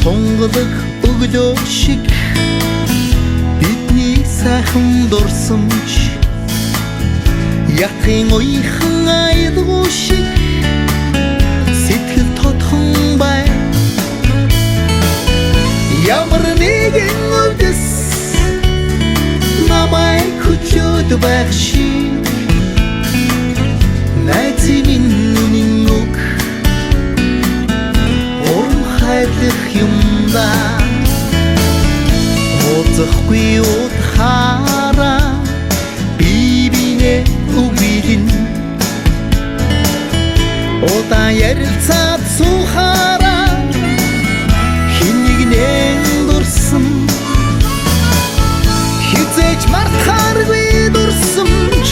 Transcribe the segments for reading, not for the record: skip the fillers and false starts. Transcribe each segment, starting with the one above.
Сонгылык өглөө шиг бидний сайхан дурсамж ятгын уйхан айлгуу шиг сэтгэл тодхон бай ямар нэгэн үдэс намайг хүчөөд байх шиг найзын минь нүг урам хайрлах юмда ууцхгүй утгаараа бибинэ үгвилэн удаан ярилцаад суухаараа хэн нэгнээ дурсан хизээж мартахааргүй дурсамж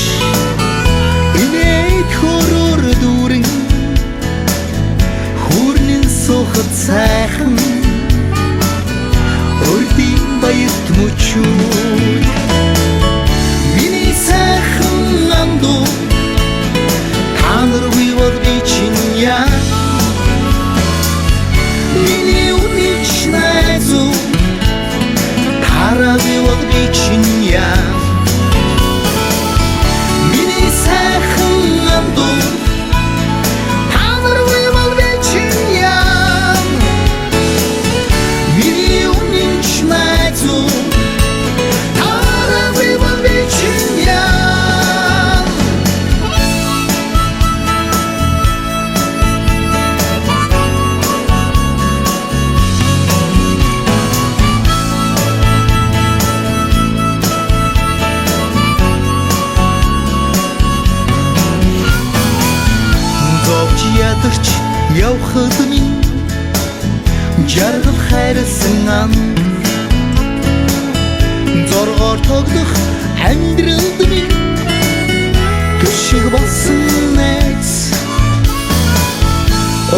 инээд хороор дүүрэн хүрнэн суухад сайхан өрдийн баярт мөчүүд миний сайхан амдуу та наргүй бол би чинь яа миний үнэнч найзуу тараагүй бол би чинь яа миний сайхан амдуу та наргүй бол би чинь яа миний үнэнч найзуу тараагүй бол би чинь яа ядагч явхад минь жаргал хайрлсан ам зоргоор тоглох амьдралд минь төшиг болсон найз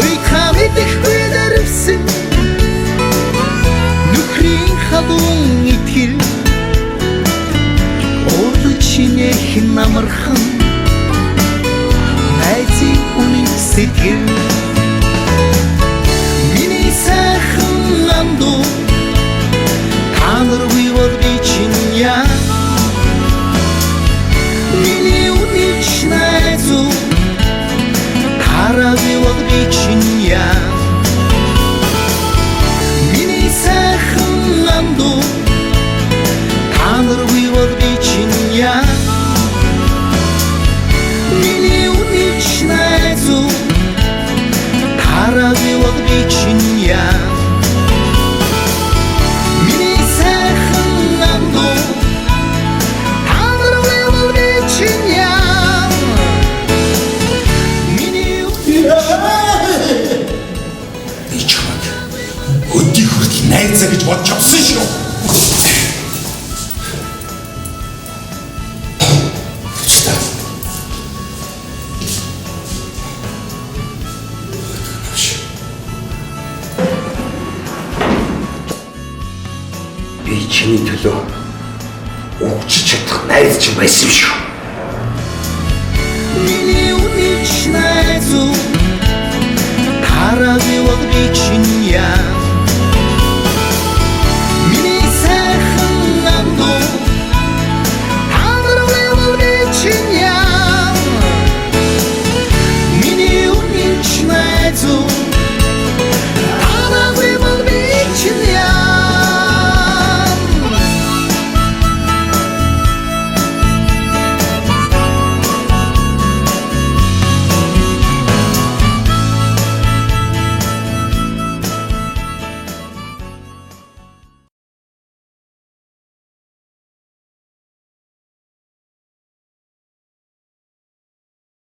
ойхаа мэдэхгүй дэрвсэн нүхрийн халуун итгэл урд чинэх намархан найзын үнэн сэтгэл миний сайхан амдуу та наргүй бол би чинь яа миний үнэнч найзуу тараагүй бол би чинь яа миний сайхан амдуу та наргүй бол би чинь яа миний үнэнч найзуу тараагүй бол би чинь яа миний сайхан амдуу та наргүй бол би чинь яа миний би чамд өдий хүртэл найзаа гэж бодож авсан шүү. Би чиний төлөө өгч чадах найз ч байсан шүү. миний үнэнч найзуу тараагүй бол би чинь яа